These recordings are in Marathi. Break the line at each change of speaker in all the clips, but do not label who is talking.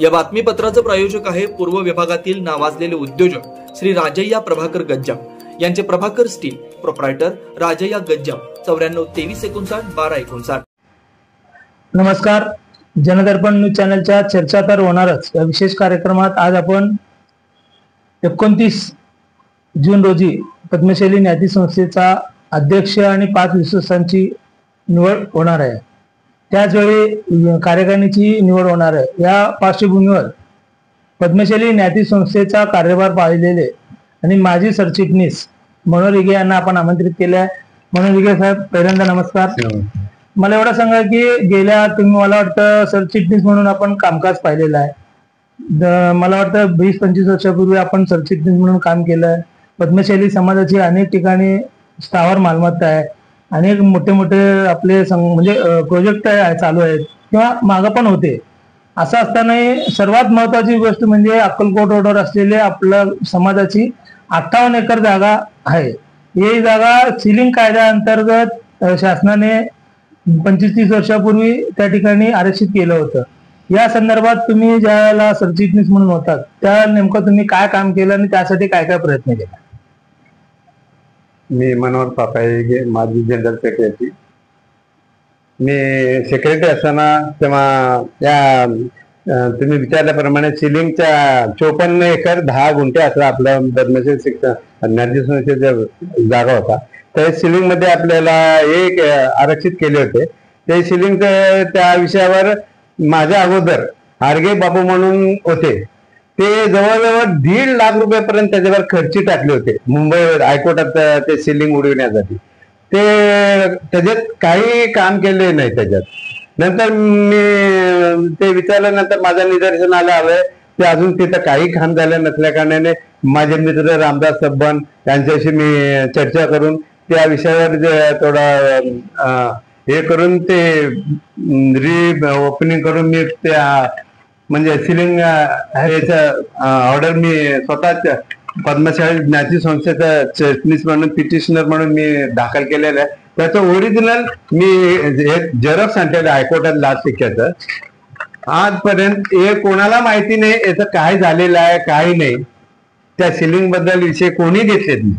या बातमीपत्राचं प्रायोजक आहे पूर्व विभागातील नावाजलेले उद्योजक श्री राजय्या प्रभाकर गज्जाम यांचे प्रभाकर स्टील, प्रोप्रायटर राजय्या गज्जाम, 94 3059 1259.
नमस्कार. जनदर्पण न्यूज चॅनलच्या चर्चा तर होणारच या विशेष कार्यक्रमात आज आपण 29 जून रोजी पद्मशैली न्याती संस्थेचा अध्यक्ष आणि 5 विश्वासांची निवड होणार आहे. त्याचवेळी कार्यकारिणीची निवड होणार आहे. या पार्श्वभूमीवर पद्मशैली न्याती संस्थेचा कार्यभार पाहिलेले आणि माजी सरचिटणीस मनोहर हिगे यांना आपण आमंत्रित केले आहे. मनोहर हिगे साहेब, पहिल्यांदा नमस्कार. मला एवढं सांगा की गेल्या तुम्ही मला वाटतं सरचिटणीस म्हणून आपण कामकाज पाहिलेलं आहे. मला वाटतं 20-25 वर्षापूर्वी आपण सरचिटणीस म्हणून काम केलं आहे. पद्मशैली समाजाची अनेक ठिकाणी स्थावर मालमत्ता आहे. अनेक मोठे मोठे आपले म्हणजे प्रोजेक्ट चालू आहेत किंवा मागं पण होते. असं असतानाही सर्वात महत्वाची गोष्ट म्हणजे अक्कलकोट रोडवर असलेले आपल्या समाजाची 58 एकर जागा आहे. ही जागा सिलिंग कायद्याअंतर्गत शासनाने 25-30 वर्षापूर्वी त्या ठिकाणी आरक्षित केलं होतं. या संदर्भात तुम्ही ज्याला सरचिटणीस म्हणून होतात त्या नेमकं तुम्ही काय काम केलं आणि त्यासाठी काय काय प्रयत्न केला?
मी मनोहर पापाई, माजी जनरल सेक्रेटरी. मी सेक्रेटरी असताना तेव्हा त्या तुम्ही विचारल्याप्रमाणे सिलिंगच्या 54 एकर 10 गुंठे असं आपलं पद्मशैली शिक्षण न्याती संस्थेचा जागा होता. त्या सिलिंग मध्ये आपल्याला एक आरक्षित केले होते. ते सिलिंग त्या विषयावर माझ्या अगोदर आरगे बाबू म्हणून होते. ते जवळजवळ 1.5 लाख रुपयापर्यंत त्याच्यावर खर्ची टाकले होते मुंबई हायकोर्टात ते सिलिंग उडविण्यासाठी. ते त्याच्यात काही काम केले नाही. त्याच्यात नंतर मी ते विचारल्यानंतर माझ्या निदर्शन आलं ते अजून तिथं काही काम झालं नसल्या कारणाने माझे मित्र रामदास सब्बन यांच्याशी मी चर्चा करून त्या विषयावर थोडा हे करून ते ओपनिंग करून मी त्या म्हणजे सिलिंग ऑर्डर मी स्वतःच पद्मशैली न्याती संस्थेचा चिटणीस म्हणून पिटिशनर म्हणून मी दाखल केलेलं आहे. त्याचं ओरिजिनल मी झेरॉक्स आणलेलं हायकोर्टात लास्ट शिक्षाचं. आजपर्यंत हे कोणाला माहिती नाही याचं काय झालेलं आहे काही नाही. त्या सिलिंग बद्दल विषय कोणी घेतलेत नाही.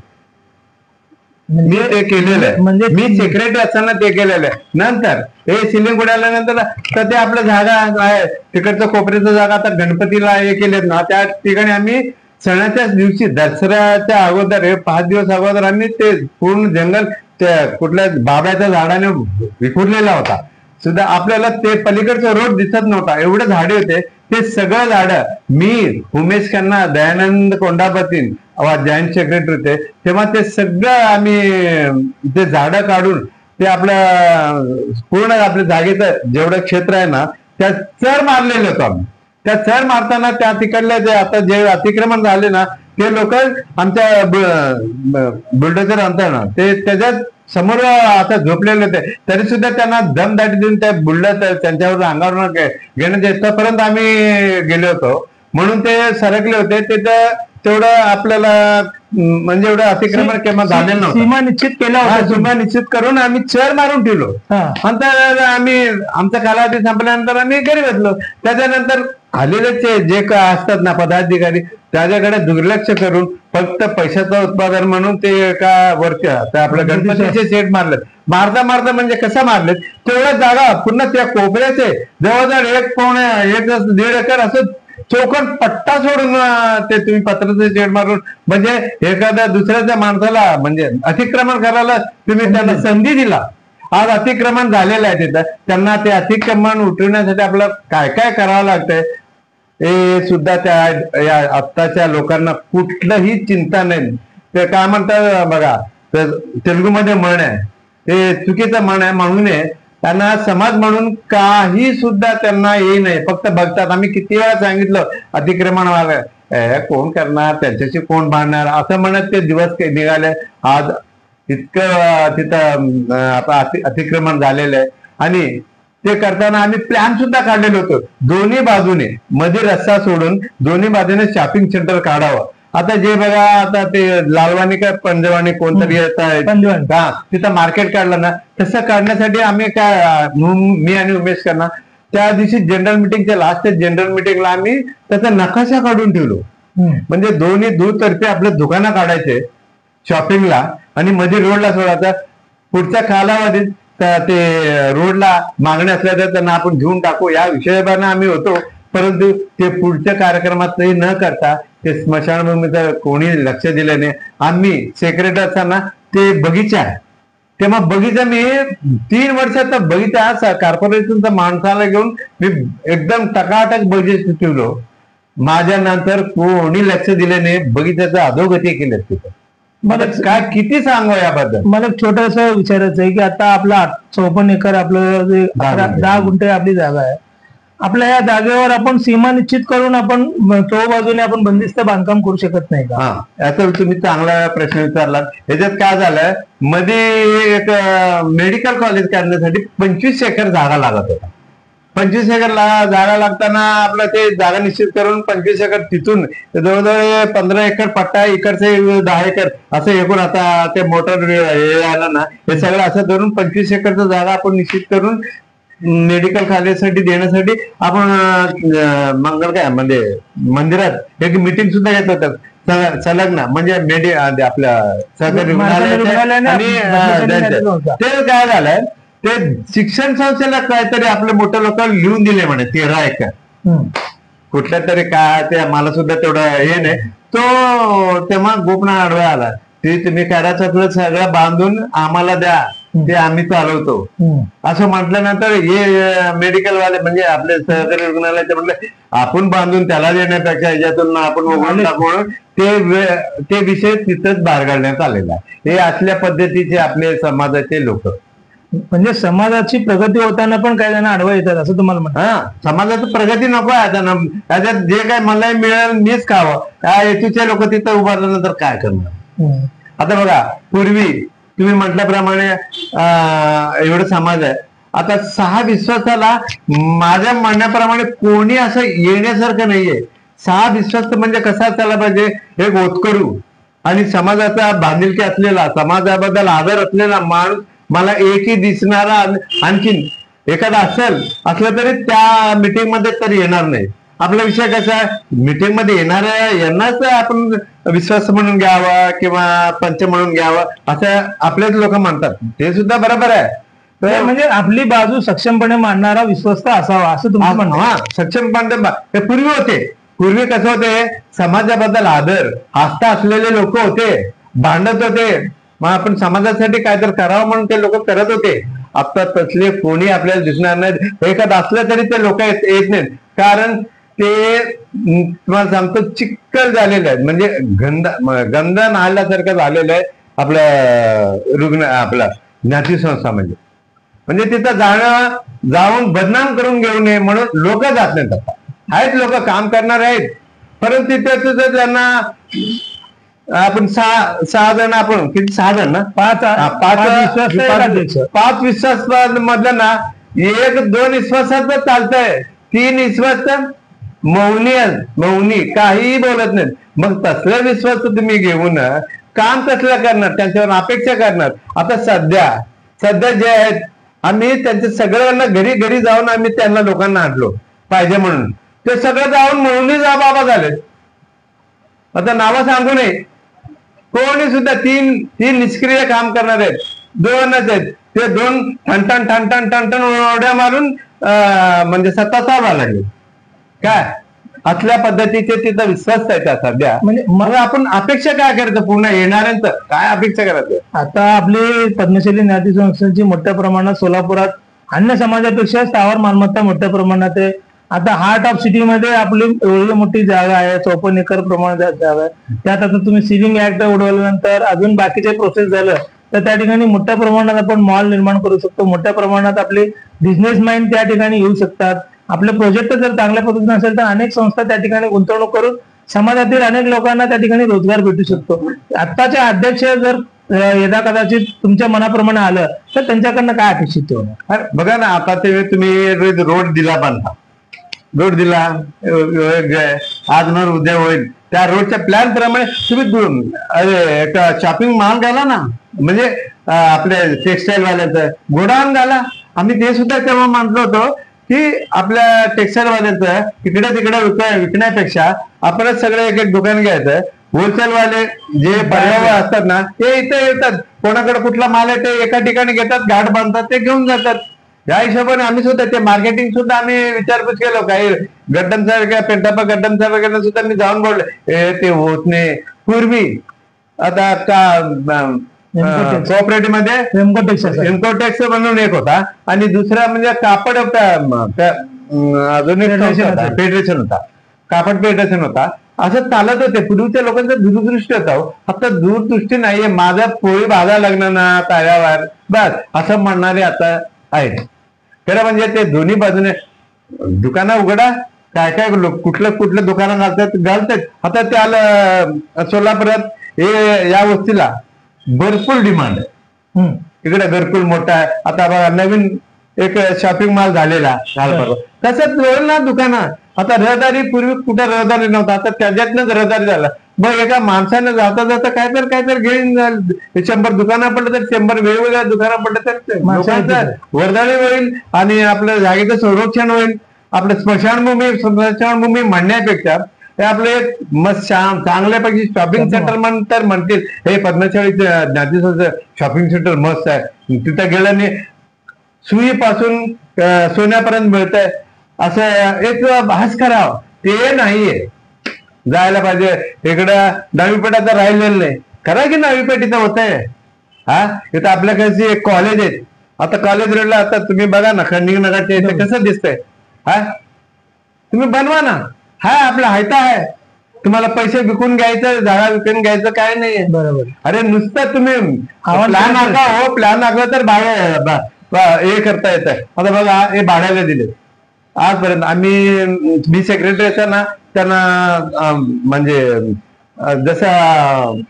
मी ते केलेलं आहे. म्हणजे मी सेक्रेटरी असताना ते केलेलं आहे. नंतर हे सिलिंग उडाल्यानंतर तर ते आपलं जागा आहे तिकडचं कोपऱ्याचं जागा आता गणपतीला हे केलेत ना त्या ठिकाणी आम्ही सणाच्याच दिवशी दसऱ्याच्या अगोदर 5 दिवस अगोदर आम्ही ते पूर्ण जंगल त्या कुठल्या बाब्याच्या झाडाने विखुरलेला होता. सुद्धा आपल्याला ते पलीकडचा रोड दिसत नव्हता एवढे झाडे होते. ते सगळं झाडं मी उमेश खन्ना, दयानंद कोंडापतीन जॉईंट सेक्रेटरी होते तेव्हा ते सगळं आम्ही ते झाडं काढून ते आपलं पूर्ण आपल्या जागेचं जेवढं क्षेत्र आहे ना त्या चर मारलेलं होतं आम्ही. त्या चर मारताना त्या तिकडले जे आता जे अतिक्रमण झाले ना ते लोक आमच्या बुलडोजर आणतात ना ते त्याच्यात समोर आता झोपलेले होते तरी सुद्धा त्यांना दमदाटी देऊन त्या बुलडोजर त्यांच्यावर अंगावर घेण्यात येतपर्यंत आम्ही गेलो होतो. म्हणून ते सरकले होते. तिथं तेवढं आपल्याला म्हणजे एवढं अतिक्रमण केव्हा झालेलं नव्हतं. सीमा निश्चित केला होता. सीमा निश्चित करून आम्ही चर मारून ठेवलो. नंतर आम्ही आमचा कालावधी संपल्यानंतर आम्ही घरी बसलो. त्याच्यानंतर खालीलचे जे काय असतात ना पदाधिकारी त्याच्याकडे दुर्लक्ष करून फक्त पैशाचं उत्पादन म्हणून ते एका वरच्या आपल्या गणपतीचे सेट मारले. मारता म्हणजे कसं मारलेत तेवढं जागा पुन्हा त्या कोपऱ्याचे जवळजवळ 1.5 एकर असं चौकट पट्टा सोडून ते तुम्ही पत्राचे शेड मारून म्हणजे एखाद्या दुसऱ्याच्या माणसाला म्हणजे अतिक्रमण करायला तुम्ही त्यांना संधी दिला. आज अतिक्रमण झालेलं आहे तिथं. त्यांना ते अतिक्रमण उठवण्यासाठी आपल्याला काय काय करावं लागतंय हे सुद्धा त्या आत्ताच्या लोकांना कुठलंही चिंता नाही. ते काय म्हणतात बघा तेलुगूमध्ये म्हण आहे ते चुकीचं म्हण आहे. म्हणून त्यांना समाज म्हणून काही सुद्धा त्यांना हे नाही फक्त बघतात. आम्ही किती वेळा सांगितलं अतिक्रमण व्हावं कोण करणार त्यांच्याशी कोण भांडणार असं म्हणत ते दिवस निघाले. आज इतकं तिथं आता अतिक्रमण झालेलं आहे आणि ते करताना आम्ही प्लॅन सुद्धा काढलेलं होतं. दोन्ही बाजूने मध्ये रस्ता सोडून दोन्ही बाजूने शॉपिंग सेंटर काढावं. आता जे बघा आता ते लालवाणी का पंजवाणी कोणतरी येत आहे तिथं मार्केट काढलं ना तसं काढण्यासाठी आम्ही काय मी आणि उमेश खन्ना त्या दिवशी जनरल मिटिंगच्या लास्ट जनरल मिटिंगला आम्ही त्याचा नकाशा काढून ठेवलो. म्हणजे दोन्ही दुतर्फे आपले दुकानं काढायचे शॉपिंगला आणि मध्ये रोडला सोडायचा. पुढच्या कालावधीत ते रोडला मागणी असल्या तर त्यांना आपण घेऊन टाकू या हिशोबाने आम्ही होतो. परंतु ते पुढच्या कार्यक्रमात न करता ते स्मशानभूमीचं कोणी लक्ष दिलं नाही. आम्ही सेक्रेटरी असताना ते बगीचा आहे तेव्हा बगीचा मी 3 वर्षाचा बगीचा कॉर्पोरेशनचा माणसाला घेऊन मी एकदम टकाटक बगीचा ठेवलो. माझ्या नंतर कोणी लक्ष दिले नाही. बगीचाचं अधोगती केलं तिथं. मला काय किती सांगू याबद्दल.
मला छोटस विचारायचं आहे की आता आपला 54 एकर आपलं जे 10 गुंठे आपली जागा आहे, आपल्या या जागेवर आपण सीमा निश्चित करून आपण चौ बाजूने आपण बंदिस्त बांधकाम करू शकत नाही का?
याचा तुम्ही चांगला प्रश्न विचारलात. याच्यात काय झालंय, मध्ये एक मेडिकल कॉलेज काढण्यासाठी 25 एकर जागा लागत होता. 25 एकर जागा लागताना आपलं ते जागा निश्चित करून 25 एकर तिथून जवळजवळ 15 एकर पट्टा, इकडचे 10 एकर असं एकूण आता ते मोटर हे आलं ना, हे सगळं असं धरून 25 एकरचा जागा आपण निश्चित करून मेडिकल कॉलेजसाठी देण्यासाठी आपण मंगळ काय म्हणजे मंदिरात एक मिटिंग सुद्धा घेत होतात सलग ना. म्हणजे आपल्या सहकारी रुग्णालयाने आणि ते काय झालंय, ते शिक्षण संस्थेला काहीतरी आपले मोठे लोक लिहून दिले म्हणे 13 एकर कुठल्या तरी काय, ते मला सुद्धा तेवढं हे नाही. तो तेव्हा गोपना आडवा आला, ते तुम्ही करायचं सगळं बांधून आम्हाला द्या, ते आम्ही चालवतो असं म्हटल्यानंतर हे मेडिकल वाले म्हणजे आपले सहकारी रुग्णालयाचे म्हटलं आपण बांधून त्याला देण्यापेक्षा याच्यातून आपण उघडून टाकू ते विषय तिथंच बाहेर काढण्यात आलेला आहे. हे असल्या पद्धतीचे आपले समाजाचे लोक
म्हणजे समाजाची प्रगती होताना पण काही जण आडवा येतात असं तुम्हाला म्हणतात.
समाजाची प्रगती नको आहे आता. त्याच्यात जे काय मला मिळेल मीच खावं, त्या हेतूचे लोक तिथं उभारल्यानंतर काय करणार. आता बघा, पूर्वी तुम्ही म्हटल्याप्रमाणे एवढं समाज आहे. आता 6 विश्वासाला माझ्या म्हणण्याप्रमाणे कोणी असं येण्यासारखं नाहीये. 6 विश्वास म्हणजे कसा असायला पाहिजे, एक होतकरू आणि समाजाचा बांधिलकी असलेला, समाजाबद्दल आदर असलेला माणूस, मला एकही दिसणारा आणखीन एखादा असलं तरी त्या मीटिंग मध्ये तरी येणार नाही. आपला विषय कसा आहे, मीटिंग मध्ये येणाऱ्या यांनाच आपण विश्वास म्हणून घ्यावा किंवा पंच म्हणून घ्यावा असं आपलेच लोक म्हणतात. ते सुद्धा बरोबर आहे.
तर म्हणजे आपली बाजू सक्षमपणे मांडणारा विश्वस्त असावा असं तुम्ही म्हणता.
सक्षमपणे हे पूर्वी होते. पूर्वी कसं होते, समाजाबद्दल आदर आस्था असलेले लोक होते, भांडत होते, मग आपण समाजासाठी काहीतरी करावं म्हणून ते लोक करत होते. आता तसले कोणी आपल्याला दिसणार नाहीत. एखादं असलं तरी ते लोक येत नाहीत, कारण ते तुम्हाला सांगतो चिक्कल झालेलं आहे. म्हणजे गंध नाल्यासारखं झालेलं आहे आपलं आपला ज्ञाती संस्था. म्हणजे तिथं जाऊन बदनाम करून घेऊ नये म्हणून लोक जात नाहीत. आता आहेत लोक काम करणार आहेत, परंतु तिथे सुद्धा त्यांना आपण 6 जण, आपण किती 6 जण ना, 5 विश्वास मधलं ना 1-2 विश्वासात चालतंय, 3 विश्वास मौनी काहीही बोलत नाहीत. मग तसला विश्वास तुम्ही घेऊन काम कसलं करणार, त्यांच्यावर अपेक्षा करणार. आता सध्या जे आहेत, आम्ही त्यांच्या सगळ्यांना घरी जाऊन आम्ही त्यांना लोकांना आणलो पाहिजे म्हणून. ते सगळं जाऊन मौनी जा बाबा झालेत. आता नावं सांगू नये, कोणी सुद्धा 3 निष्क्रिय काम करणार आहेत, 2च आहेत. ते 2 ठणठण उड्या मारून म्हणजे सत्ता चालवा लागली. काय असल्या पद्धतीचे तिथं विश्वास आहे सध्या. म्हणजे मग आपण अपेक्षा काय करायचं, पूर्ण येणाऱ्यांचं काय अपेक्षा करायचं.
आता आपली पद्मशाली ज्ञाती संस्थांची मोठ्या प्रमाणात सोलापुरात अन्य समाजापेक्षा स्थावर मालमत्ता मोठ्या प्रमाणात आहे. आता हार्ट ऑफ सिटी मध्ये आपली एवढी मोठी जागा आहे, 54 एकर प्रमाणात जागा आहे. त्यात आता तुम्ही सिलिंग ऍक्ट उडवल्यानंतर अजून बाकीचे प्रोसेस झालं तर त्या ठिकाणी मोठ्या प्रमाणात आपण मॉल निर्माण करू शकतो. मोठ्या प्रमाणात आपले बिझनेस माइंड त्या ठिकाणी येऊ शकतात. आपले प्रोजेक्ट जर चांगल्या पद्धतीने असेल तर अनेक संस्था त्या ठिकाणी गुंतवणूक करून समाजातील अनेक लोकांना त्या ठिकाणी रोजगार भेटू शकतो. आत्ताचे अध्यक्ष जर यदा कदाचित तुमच्या मनाप्रमाणे आलं तर त्यांच्याकडनं काय अपेक्षित होणार.
बघा ना, आता ते तुम्ही रोड दिला, बांधला रोड दिला, आज न उद्या होईल. त्या रोडच्या प्लॅन प्रमाणे तुम्ही एक शॉपिंग मॉल घाला ना, म्हणजे आपले टेक्सटाईल वाल्याचं गोडाऊन घाला. आम्ही ते सुद्धा तेव्हा मानलो होतो की आपल्या टेक्सटाईल वाल्यांचं इकडे तिकडे विकण्यापेक्षा आपणच सगळे एक एक दुकान घ्यायचं. होलसेल वाले जे पर्यावरण असतात ना ते इथे येतात, कोणाकडे कुठला माल आहे ते एका ठिकाणी घेतात, घाट बांधतात, ते घेऊन जातात. या हिशोबाने आम्ही सुद्धा ते मार्केटिंग सुद्धा आम्ही विचारपूस केलो. काही गड्डमसारख्या पेंटापा गड्डमसारख्या सुद्धा मी जाऊन बोलले ते होत नाही. पूर्वी आता कोऑपरेटिव्ह मध्ये इन्कोटेक्स म्हणून एक होता आणि दुसरा म्हणजे कापड अजून फेडरेशन होता, कापड फेडरेशन होता. असं चालत होते. पूर्वीच्या लोकांचा दूरदृष्टी होता. आता दूरदृष्टी नाहीये. माझा पोळी भाजा लागणार ना ताऱ्यावर बस असं म्हणणारे आता आहेत. खरं म्हणजे ते दोन्ही बाजूने दुकानं उघडा, काय काय कुठलं दुकानं घालतात. आता त्या सोलापुरात हे या वस्तीला भरपूर डिमांड आहे. इकडे घरकुल मोठा आहे. आता बघा नवीन एक शॉपिंग मॉल झालेला तसंच ना दुकानं. आता रहदारी पूर्वी कुठे रहदारी नव्हता, आता त्याच्यातनंच रहदारी झाला. मग एका माणसाने जाता जाता काय तर घेऊन 100 दुकानं पडलं तर 100 वेगवेगळ्या दुकानं पडलं तर लोकांचं वर्दळी होईल आणि आपलं जागेचं संरक्षण होईल. आपलं स्मशानभूमी म्हणण्यापेक्षा ते आपले मस्त चांगल्यापैकी शॉपिंग सेंटर म्हणतील हे पद्मशाली ज्ञाती शॉपिंग सेंटर मस्त आहे. तिथं गेल्याने सुईपासून सोन्यापर्यंत मिळतंय असं एक भास करावं ते नाहीये. जायला पाहिजे इकडं नवी पेठ आता राहिलेलं नाही. खरं की नवी पेठ इथं होत आहे. इथं आपल्याकडे एक कॉलेज आहे. आता कॉलेज रोडला आता तुम्ही बघा ना खंडिंग नगरच्या इथे कसं दिसतंय. तुम्ही बनवा ना. आपला हायता आहे. तुम्हाला पैसे विकून घ्यायचं, जागा विकून घ्यायचं काय नाहीये. बरोबर. अरे नुसतं तुम्ही प्लॅन आखा प्लॅन आखला तर हे करता येत आहे. आता बघा हे भाड्याला दिले. आजपर्यंत आम्ही बी सेक्रेटरी असताना त्यांना म्हणजे जसं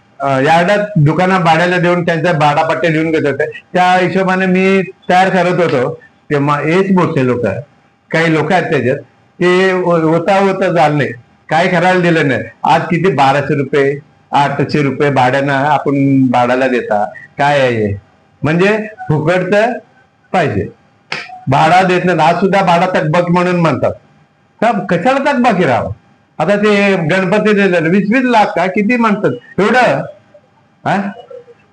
यार्डात दुकानं भाड्याला देऊन त्यांच्या भाडापट्टे लिहून घेत होते त्या हिशोबाने मी तयार करत होतो. तेव्हा हेच मोठे लोक आहेत, काही लोक आहेत त्याच्यात ते होता झालं नाही, काय करायला दिलं नाही. आज किती 1200 रुपये 800 रुपये भाड्यानं आपण भाड्याला देता. काय आहे म्हणजे फुकटचं पाहिजे, भाडा देत नाही. आज सुद्धा भाडा तकबाकी म्हणून म्हणतात. कशाला तकबाकी राहावं. आता ते गणपती दिलेलं 20-20 लाख का किती म्हणतात एवढं.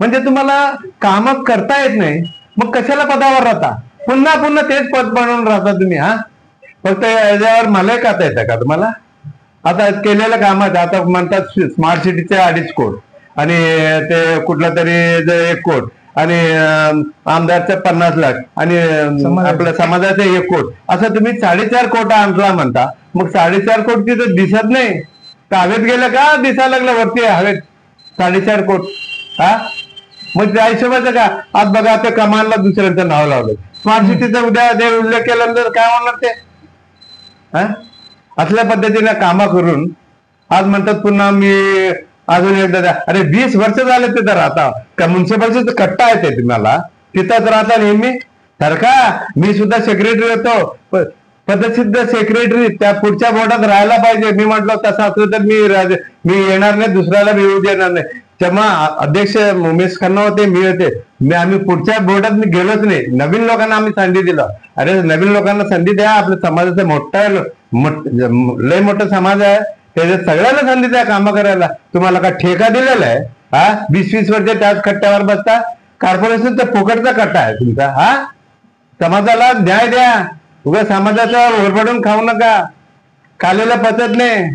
म्हणजे तुम्हाला काम करता येत नाही मग कशाला पदावर राहता. पुन्हा तेच पद बनवून राहता तुम्ही. फक्त याच्यावर मला खाता येतं का तुम्हाला. आता केलेलं कामाचं आता म्हणतात स्मार्ट सिटीचे 2.5 कोटी आणि ते कुठला तरी 1 कोटी आणि आमदारचं 50 लाख आणि आपल्या समाजाचे 1 कोटी असं तुम्ही 4.5 कोटी आणला म्हणता. मग 4.5 कोटी तिथं दिसत नाही का हवेत गेलं का दिसायला लागलं वरती हवेत 4.5 कोटी. मग त्या हिशोबाचं का आज बघा ते कमानला दुसऱ्यांचं नाव लावलं. स्मार्ट सिटीचा उद्या उल्लेख केल्यानंतर काय होणार ते. असल्या पद्धतीने कामं करून आज म्हणतात पुन्हा मी अजून एकदा द्या. अरे 20 वर्ष झाले तिथं राहता का. म्युन्सिपल्टीचा कट्टा आहे ते तुम्हाला तिथंच राहता नेहमी. तर का मी सुद्धा सेक्रेटरी होतो पदसिद्ध सेक्रेटरी त्या पुढच्या बोर्डात राहायला पाहिजे. मी म्हटलं तसं असलं तर मी येणार नाही, दुसऱ्याला मी येऊ देणार नाही. तेव्हा अध्यक्ष उमेश खन्ना होते, मी होते. आम्ही पुढच्या बोर्डात मी गेलोच नाही. नवीन लोकांना आम्ही संधी दिलं. अरे नवीन लोकांना संधी द्या. आपल्या समाजाचं लय मोठा समाज आहे त्याच्यात सगळ्याला संधी द्या कामं करायला. तुम्हाला का ठेका दिलेला आहे 20-20 वर्ष त्याच कट्ट्यावर बसता. कॉर्पोरेशनचा फुकटचा कट्टा आहे तुमचा. समाजाला न्याय द्या. उगा समाजाचा ओरबडून खाऊ नका. खालेला पचत नाही.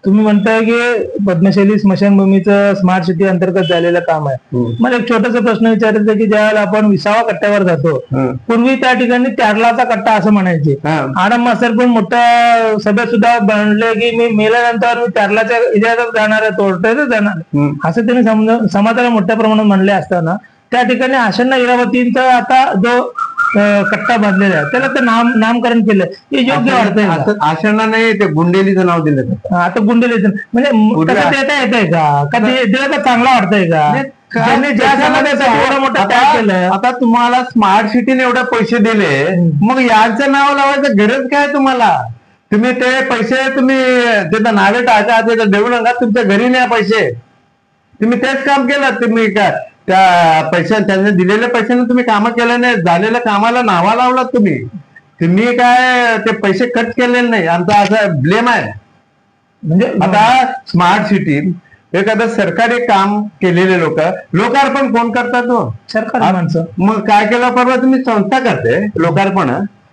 तुम्ही म्हणताय की पद्मशाली स्मशानभूमीचं स्मार्ट सिटी अंतर्गत झालेलं काम आहे. मला एक छोटासा प्रश्न विचारायचा की ज्यावेळेला आपण 20व्या कट्ट्यावर जातो पूर्वी त्या ठिकाणी त्यारलाचा कट्टा असं म्हणायचे. आडम मास्तर पण मोठ्या सभेत सुद्धा बनले की मी मेल्यानंतर मी त्यारलाच्या इतिहासात जाणार आहे, तोडतच जाणार असं त्यांनी समाजाला मोठ्या प्रमाणात म्हणले असताना त्या ठिकाणी आशण्णा इरावतींचा आता जो कट्टा बांधलेला आहे त्याला ते नामकरण केलं हे योग्य वाटतंय.
आशण्णा नाही ते गुंडेलीचं नाव दिलं.
आता गुंडेलीचं म्हणजे देता येतंय का देता चांगला वाटतंय का. ज्या समाजाचा एवढा मोठा त्याग केलं.
आता तुम्हाला स्मार्ट सिटीने एवढे पैसे दिले मग यांचं नाव लावायचं गरज काय तुम्हाला. तुम्ही ते पैसे तुम्ही तिथं नावे टाका तिथं देऊ नका. तुमच्या घरी न्या पैसे. तुम्ही तेच काम केलं. तुम्ही काय त्या पैसे त्यांनी दिलेल्या पैशाने तुम्ही कामं केलं नाही. झालेल्या कामाला नावा लावलात तुम्ही. तुम्ही काय ते पैसे कट केलेले नाही, आमचा असा ब्लेम आहे.
म्हणजे
आता स्मार्ट सिटीत एखादं सरकारी काम केलेले लोकार्पण कोण करतात हो?
सरकारी माणसं.
मग काय केलं परवा तुम्ही संस्था करते लोकार्पण,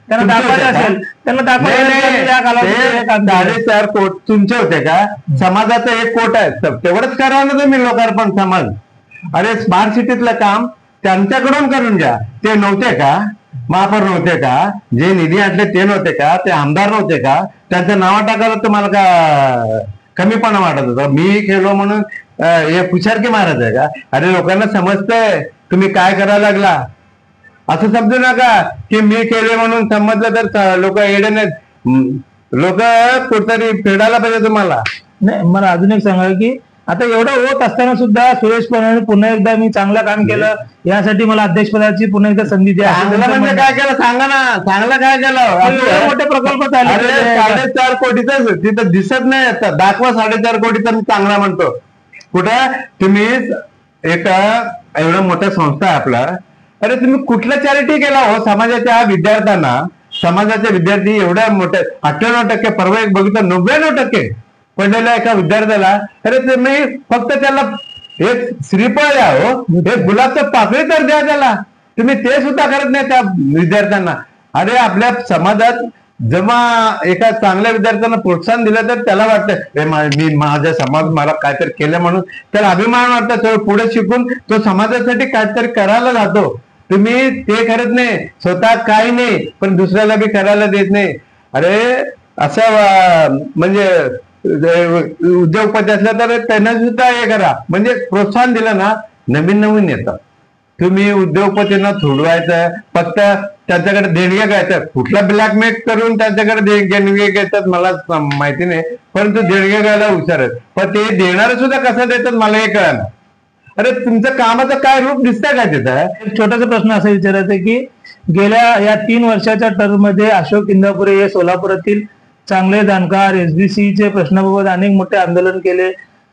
त्यांना दाखवायचं असेल, त्यांना दाखवायचं
4.5 कोट तुमचे होते का? समाजाचा 1 कोट आहे, तेवढंच करा ना तुम्ही लोकार्पण समाज. अरे स्मार्ट सिटीतलं काम त्यांच्याकडून करून घ्या. ते नव्हते का? महापौर नव्हते का? जे निधी आणले ते नव्हते का? ते आमदार नव्हते का? त्यांचं नाव टाकायला तुम्हाला का कमीपणा वाटत होता? मी केलो म्हणून हे पुछारकी महाराज आहे का? अरे लोकांना समजतंय तुम्ही काय करायला लागला. असं समजू नका की मी केले म्हणून समजलं तर लोक येडे नाहीत. लोक कुठतरी फेडायला पाहिजे तुम्हाला.
नाही, मला अजून एक सांगा की आता एवढं होत असताना सुद्धा सुरेश प्रभूने पुन्हा एकदा मी चांगलं काम केलं यासाठी मला अध्यक्षपदाची पुन्हा एकदा संधी द्या.
चांगलं म्हणजे काय केलं सांगा ना. चांगलं काय केलं?
मोठे प्रकल्प चालले.
4.5 कोटीच तिथं दिसत नाही. दाखवा 4.5 कोटीचा मी चांगला म्हणतो. कुठं तुम्ही एवढं मोठ्या संस्था आहे आपला. अरे तुम्ही कुठला चॅरिटी केला हो समाजाच्या विद्यार्थ्यांना? समाजाचे विद्यार्थी एवढ्या मोठ्या 98% परवा एक बघितलं 99% पडलेल्या एका विद्यार्थ्याला. अरे तुम्ही फक्त त्याला एक श्रीफळ द्या हो, एक गुलाबचं पाकळी तर द्या त्याला. तुम्ही ते सुद्धा करत नाही त्या विद्यार्थ्यांना. अरे आपल्या समाजात जेव्हा एका चांगल्या विद्यार्थ्यांना प्रोत्साहन दिलं तर त्याला वाटतं मी माझ्या समाज मला काहीतरी केलं म्हणून त्याला अभिमान वाटतं. तो पुढे शिकून तो समाजासाठी काहीतरी करायला जातो. तुम्ही ते करत नाही, स्वतः काही नाही पण दुसऱ्याला बी करायला देत नाही. अरे असं म्हणजे उद्योगपती असलं तर त्यांना सुद्धा हे करा. म्हणजे प्रोत्साहन दिलं ना नवीन येतात. तुम्ही उद्योगपतींना थोडवायचं, फक्त त्यांच्याकडे देणग्या घ्यायचं. कुठला ब्लॅकमेल करून त्यांच्याकडे देणगे घेतात मला माहिती नाही, परंतु देणगे घ्यायला हुशार आहेत. पण ते देणारे सुद्धा कसं देतात मला हे कळलं. अरे तुमचं कामाचं काय रूप दिसतंय का तिथं?
एक छोटासा प्रश्न असा विचारायचा आहे की गेल्या या 3 वर्षाच्या टर्म मध्ये अशोक इंदापुरे हे सोलापुरातील चांगले जाणकार एसबीसीचे प्रश्नाबाबत अनेक मोठे आंदोलन केले.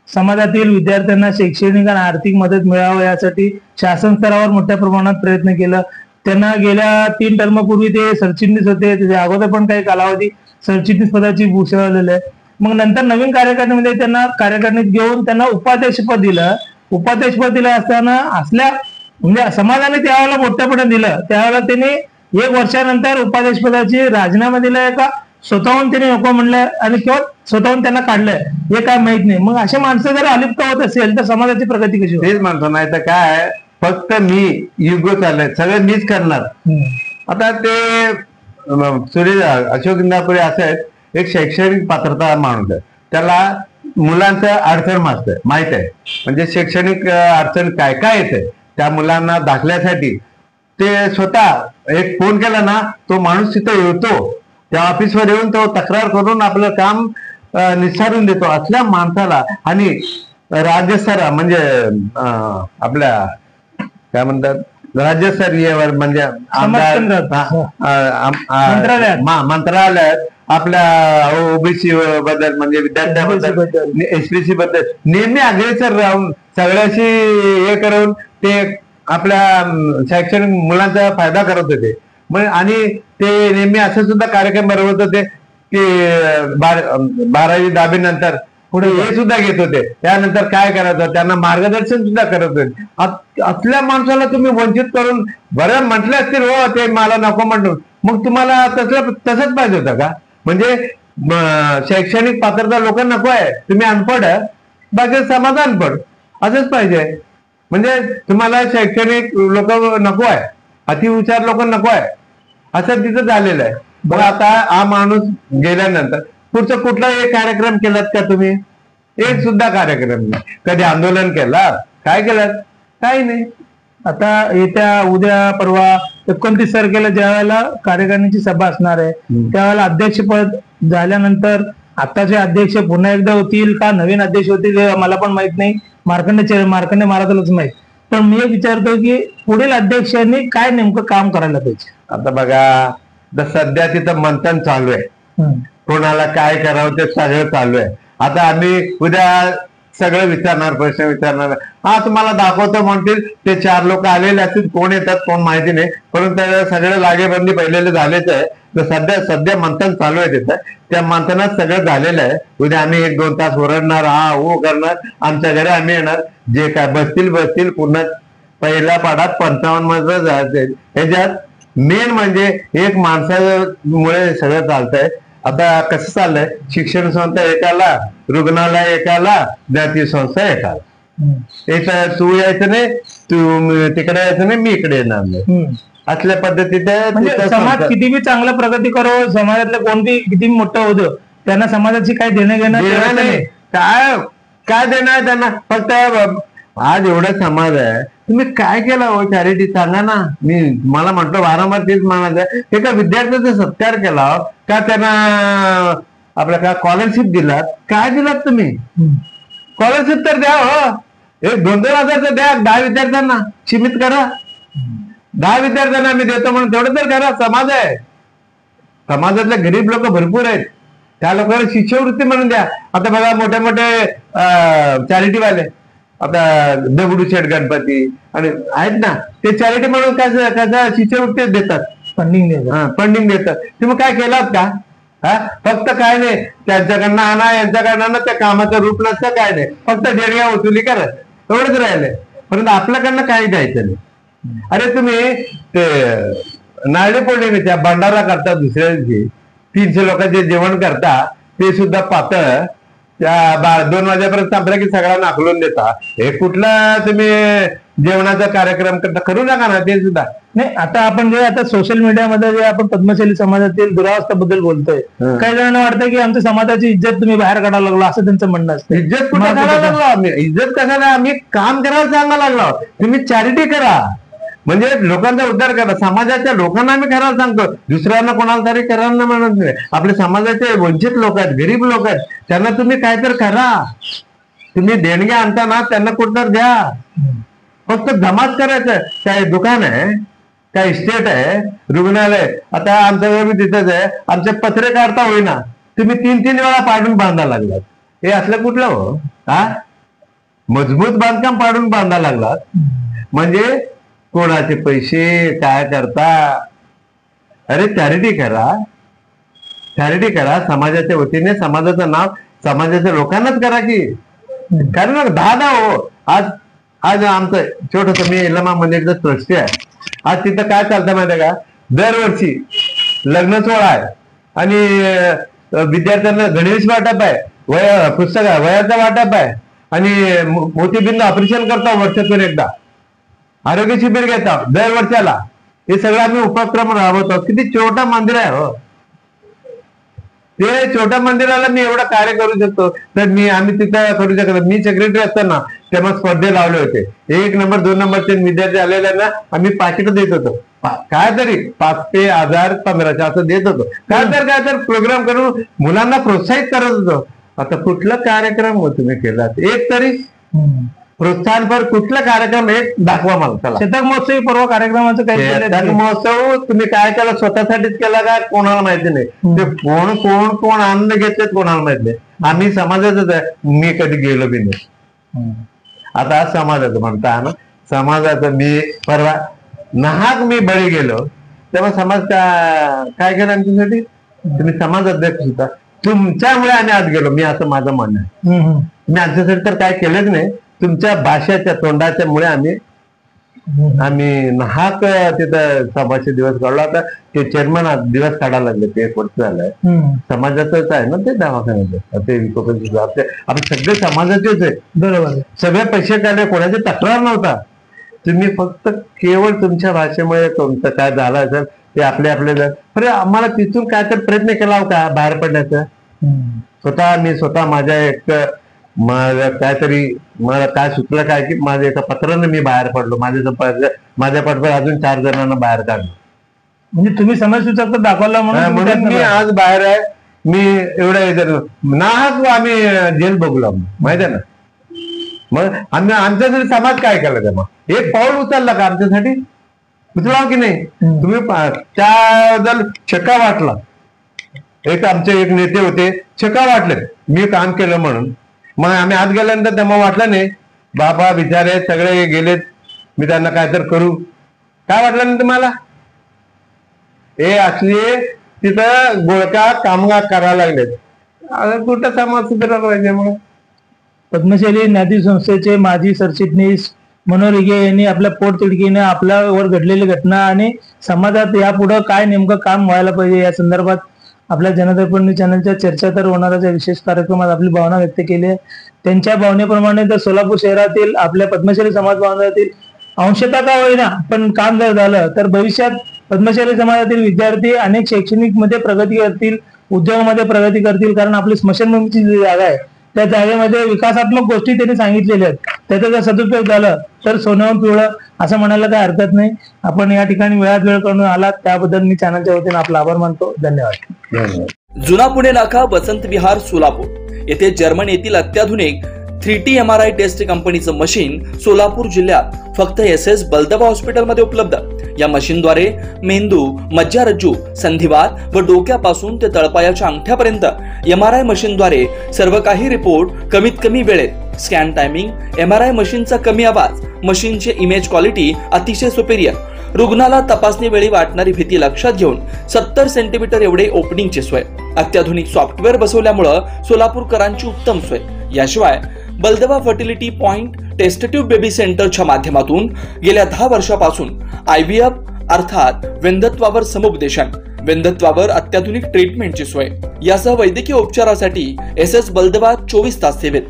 समाजातील विद्यार्थ्यांना शैक्षणिक आणि आर्थिक मदत मिळावं यासाठी शासन स्तरावर मोठ्या प्रमाणात प्रयत्न केला. त्यांना गेल्या 3 टर्मपूर्वी ते सरचिटणीस होते. त्याच्या अगोदर पण काही कालावधी सरचिटणीस पदाची भूषवलेले आहे. मग नंतर नवीन कार्यकारिणीमध्ये त्यांना कार्यकारिणीत घेऊन त्यांना उपाध्यक्षपद दिलं. उपाध्यक्षपद दिलं असताना म्हणजे समाजाने त्यावेळेला मोठ्यापणे दिलं. त्यावेळेला त्यांनी 1 वर्षानंतर उपाध्यक्षपदाची राजीनामा दिलाय का स्वतःहून त्यांनी नको म्हणलंय आणि किंवा स्वतःहून त्यांना काढलंय हे काय माहित नाही. मग असे माणसं जर अलिप्त होत असेल तर समाजाची प्रगती कशी होईल?
तेच म्हणतो. नाही तर काय फक्त मी युगो चाललंय सगळं मीच करणार. आता ते सुरेश अशोक इंदापुरे असं आहेत, एक शैक्षणिक पात्रता माणूस आहे. त्याला मुलांचं अडचण माहित आहे. म्हणजे शैक्षणिक अडचण काय काय येते त्या मुलांना दाखल्यासाठी ते स्वतः एक फोन केला ना तो माणूस तिथं येतो. त्या ऑफिसवर येऊन तो तक्रार करून आपलं काम निस्तारून देतो. असल्या माणसाला आणि राज्यस्तर म्हणजे आपल्या काय म्हणतात राज्यस्तरीयवर म्हणजे मंत्रालयात आपल्या ओबीसी बद्दल म्हणजे विद्यार्थ्यांबद्दल एसपीसी बद्दल नेहमी अग्रेसर राहून सगळ्याशी हे करून ते आपल्या शैक्षणिक मुलांचा फायदा करत होते. आणि ते नेहमी असं सुद्धा कार्यक्रम बनवत होते की 12वी 10वी नंतर पुढे हे सुद्धा घेत होते. त्यानंतर काय करायचं त्यांना मार्गदर्शन सुद्धा करत होते. असल्या माणसाला तुम्ही वंचित करून बरं म्हटलं असतील हो ते मला नको म्हणून, मग तुम्हाला तसंच पाहिजे होतं का? म्हणजे शैक्षणिक पात्रता लोक नको आहे, तुम्ही अनपढ आहे, बाकी समाज अनपढ असंच पाहिजे. म्हणजे तुम्हाला शैक्षणिक लोक नको आहे, अतिहुशार लोक नको आहे असं तिथं झालेलं आहे. मग आता हा माणूस गेल्यानंतर पुढचा कुठला एक कार्यक्रम केलात का तुम्ही? एक सुद्धा कार्यक्रम नाही. कधी आंदोलन केलं काय केलं? काही नाही.
आता येत्या उद्या परवा 29 तारखेला ज्या वेळेला कार्यकारिणीची सभा असणार आहे त्यावेळेला अध्यक्षपद झाल्यानंतर आताचे अध्यक्ष पुन्हा एकदा होतील का नवीन अध्यक्ष होतील हे मला पण माहित नाही. मार्कंडे महाराजालाच माहित. पण मी एक विचारतो की पुढील अध्यक्षांनी काय नेमकं काम करायला पाहिजे?
आता बघा सध्या तिथं मंथन चालू आहे. कोणाला काय करावं ते सगळं चालू आहे. आता आम्ही उद्या सगळं विचारणार, प्रश्न विचारणार. हा तुम्हाला दाखवतो म्हणतील, ते 4 लोक आलेले असतील, कोण येतात कोण माहिती नाही, परंतु सगळे लागेबंदी पहिलेले झालेच आहे. तर सध्या मंथन चालू आहे तिथं, त्या मंथनात सगळं झालेलं आहे. उद्या आम्ही 1-2 तास ओरडणार, हा हो करणार, आमच्या घरी आम्ही येणार, जे काय बसतील पुन्हा पहिल्या पाठात 55 मध्ये जायचे. ह्याच्यात मेन म्हणजे एक माणसामुळे सगळं चालतंय. आता कसं चाललंय, शिक्षण संस्था एकाला, रुग्णालय एकाला, ज्ञाती संस्था एकाला. एक तू यायचं नाही, तू तिकडे यायचं नाही, मी इकडे येणार नाही, असल्या पद्धतीत
समाज किती बी चांगला प्रगती करो, समाजातलं कोणती किती मोठं होतं, त्यांना समाजाची काय देणं घेणं
नाही. काय देणं आहे त्यांना? फक्त आज एवढा समाज आहे, तुम्ही काय केलं हो चॅरिटी सांगा ना. मला म्हटलं वारंवार तेच म्हणायचं, एका विद्यार्थ्याचा सत्कार केला का, त्यांना आपल्या काय स्कॉलरशिप दिलात, काय दिलात तुम्ही? स्कॉलरशिप तर द्या हो, 1-2 हजारचं द्या, 10 विद्यार्थ्यांना सीमित करा. 10 विद्यार्थ्यांना आम्ही देतो म्हणून तेवढं तर करा. समाज आहे, समाजातले गरीब लोक भरपूर आहेत, त्या लोकांना शिष्यवृत्ती म्हणून द्या. आता बघा मोठे मोठे चॅरिटीवाले, आता दगडूशेठ गणपती आणि आहेत ना, ते चॅरिटी म्हणून कसं शिष्यवृत्ती देतात, फंडिंग देतात. तुम्ही काय केलात का? फक्त काय नाही, त्यांच्याकडनं आणा यांच्याकडनं, त्या कामाचं रूप नसतं, काय नाही, फक्त देणग्या वसुली करत एवढंच राहिलंय. परंतु आपल्याकडनं काही द्यायचं नाही. अरे तुम्ही ते नारळी पौर्णिमेच्या भंडारा करता, दुसऱ्या दिवशी 300 लोकांचे जेवण करता, ते सुद्धा पातळ त्या 2 वाजेपर्यंत संपला की सगळा नाकलून देता. हे कुठला तुम्ही जेवणाचा कार्यक्रम करता? करू नका ना ते सुद्धा.
नाही, आता आपण जे आता सोशल मीडियामध्ये जे आपण पद्मशाली समाजातील दुरावस्थेबद्दल बोलतोय, काही जणांना वाटतं की आमच्या समाजाची इज्जत तुम्ही बाहेर काढायला लागलो, असं त्यांचं म्हणणं असतं.
इज्जत कुठे करायला लागलो आम्ही? इज्जत कशाला? आम्ही काम करायला सांगायला लागलो, तुम्ही चॅरिटी करा, म्हणजे लोकांचा उद्धार करा. समाजाच्या लोकांना आम्ही करायला सांगतो, दुसऱ्यांना कोणाला तरी करायला म्हणत नाही. आपले समाजाचे वंचित लोक आहेत, गरीब लोक आहेत, त्यांना तुम्ही काहीतरी करा. तुम्ही देणग्या आणताना त्यांना कुठं द्या, फक्त जमाच करायचं. काय दुकान आहे, काय इस्टेट आहे, रुग्णालय, आता आमचं घर तिथंच आहे, आमचे पत्रे काढता होईना, तुम्ही 3-3 वेळा पाडून बांधा लागलात. हे असलं कुठलं हो? मजबूत बांधकाम पाडून बांधा लागलात म्हणजे कोणाचे पैसे काय करता? अरे चॅरिटी करा, चॅरिटी करा समाजाच्या वतीने. समाजाचं नाव समाजाच्या लोकांनाच करा की, कारण 10 हो. आज आमचं छोटस, मी इलामा मंदिरचं ट्रस्टी आहे. आज तिथं काय चालतं माहिती आहे का? दरवर्षी लग्न सोहळा आहे आणि विद्यार्थ्यांना गणवेश वाटप आहे, पुस्तक आहे, वयाचा वाटप आहे आणि मोतीबिंद ऑपरेशन करतो वर्षातून एकदा, आरोग्य शिबिर घेतो दर वर्षाला. हे सगळं आम्ही उपक्रम राबवतो. किती छोटा मंदिर आहे हो ते. छोट्या मंदिराला मी एवढं कार्य करू शकतो, तर आम्ही तिथं करू शकतो. मी सेक्रेटरी असताना तेव्हा स्पर्धे लावले होते. 1 नंबर 2 नंबरचे विद्यार्थी आलेल्यांना आम्ही पाकिट देत होतो, काय तरी 500, 1000, 1500 असं देत होतो. काय तर प्रोग्राम करून मुलांना प्रोत्साहित करत होतो. आता कुठला कार्यक्रम हो तुम्ही केलात? एक तरी प्रोत्साहनपर कुठला कार्यक्रम एक दाखवा मला. चला,
शतक महोत्सवी पर्व कार्यक्रमाचं काही
शतक महोत्सव तुम्ही काय केलं? स्वतःसाठीच केला का? कोणाला माहिती नाही. ते कोण आनंद घेतलेत कोणाला माहिती नाही. आम्ही समाजाचंच आहे, मी कधी गेलो बी नाही. आता समाजाचं म्हणता ना, समाजाचं मी परवा नाहक मी बळी गेलो, तेव्हा समाज काय केलं आमच्यासाठी? तुम्ही समाजाध्यक्ष होता, तुमच्यामुळे आम्ही आज गेलो. मी असं माझं म्हणणं आहे. मी आमच्यासाठी तर काय केलंच नाही, तुमच्या भाषेच्या तोंडाच्या मुळे आम्ही नाहक तिथं सभाचे दिवस काढला. आता ते चेअरमन दिवस काढायला लागले, ते 1 वर्ष झालंय. समाजाचंच आहे ना ते दवाखान्याचं, ते आपण सगळे समाजाचेच आहे. बरोबर, सगळे पैसे काढले, कोणाची तक्रार नव्हता. तुम्ही फक्त केवळ तुमच्या भाषेमुळे तुमचं काय झालं असेल ते आपले आम्हाला तिथून काय तर प्रयत्न केला का बाहेर पडण्याचा? मी स्वतः माझ्या एक काहीतरी मला काय सुचलं काय की माझ्या एका पत्रानं मी बाहेर पडलो. माझ्या पटवर अजून 4 जणांना बाहेर काढलो.
म्हणजे तुम्ही समाजसुचक दाखवला
म्हणून मी आज बाहेर आहे. मी एवढं नाहक आम्ही जेल बघलो माहिती आहे ना. मग आमच्यासाठी समाज काय केला? तेव्हा एक पाऊल उचलला का आमच्यासाठी? उचला की नाही? तुम्ही त्याबद्दल छक्का वाटला. एक आमचे एक नेते होते, छक्का वाटले मी काम केलं म्हणून. मग आम्ही आत गेल्यानंतर तेव्हा वाटलं नाही बाबा बिचारे सगळे गेलेत, मी त्यांना काय तर करू, काय वाटलं नाही तुम्हाला? हे असले तिथं गोळका कामगार करायला लागलेत. कुठं समाज सुधारायला पाहिजे? मग
पद्मशाली ज्ञाती संस्थेचे माजी सरचिटणीस मनोहर हिगे यांनी आपल्या पोटतिडकीने आपल्यावर घडलेली घटना आणि समाजात यापुढे काय नेमकं काम व्हायला पाहिजे या संदर्भात आपल्या जनदर्पण न्यूज चॅनलच्या चर्चा तर होणाऱ्या विशेष कार्यक्रमात आपली भावना व्यक्त केली आहे. त्यांच्या भावनेप्रमाणे तर सोलापूर शहरातील आपल्या पद्मशाली समाज बांधवातील अंशतः का होईना पण काम जर झालं तर भविष्यात पद्मशाली समाजातील विद्यार्थी अनेक शैक्षणिक मध्ये प्रगती करतील, उद्योगामध्ये प्रगती करतील. कारण आपली स्मशानभूमीची जी जागा आहे त्या जागेमध्ये विकासात्मक गोष्टी त्यांनी सांगितलेल्या आहेत. त्याचा जर सदुपयोग झाला तर सोन्याहून पिवळं असं म्हणायला काही हरकत नाही. आपण या ठिकाणी वेळात वेळ करून आलात त्याबद्दल मी चॅनलच्या वतीने आपला आभार मानतो. धन्यवाद.
जुना पुणे नाका, वसंत विहार, सोलापूर येथे जर्मन येथील अत्याधुनिक 3T MRI टेस्ट कंपनीचं मशीन सोलापूर जिल्ह्यात फक्त SS बलदबा हॉस्पिटलमध्ये उपलब्ध. या मशीनद्वारे मेंदू, मज्जारज्जू, संधिवात व डोक्यापासून ते तळपायाच्या अंगठ्यापर्यंत MRI मशीनद्वारे सर्व काही रिपोर्ट कमीत कमी वेळेत, स्कॅन टायमिंग, MRI मशीनचा कमी आवाज, मशीनचे इमेज क्वालिटी अतिशय सुपेरियर, रुग्णाला तपासणी वेळी वाटणारी भीती लक्षात घेऊन 70 सेंटीमीटर एवढे ओपनिंगची सोय, अत्याधुनिक सॉफ्टवेअर बसवल्यामुळे सोलापूरकरांची उत्तम सोय. याशिवाय बलदबा fertility point test tube baby सेंटरच्या माध्यमातून गेल्या 10 वर्षापासून IVF अर्थात वेंधत्वावर समुपदेशन, वेंधत्वावर अत्याधुनिक ट्रीटमेंटची सोय. यासह वैद्यकीय उपचारासाठी SS बलदबा 24 तास सेवेत.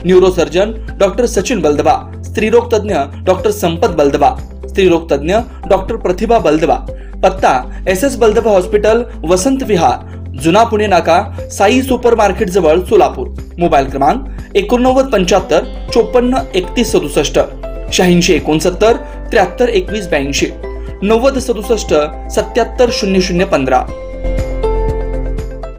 न्यूरोसर्जन डॉक्टर सचिन बलदबा, स्त्रीरोग तज्ञ डॉक्टर संपत बलदबा, स्त्रीरोग तज्ञ डॉक्टर प्रतिभा बलदबा. पत्ता SS बलदबा हॉस्पिटल, वसंत विहार, जुना पुणे नाका, साई सुपर मार्केट जवळ, सोलापूर. मोबाईल क्रमांक 8975 54 31 67, 86 69 73 21 82, 90 67 77 00 15.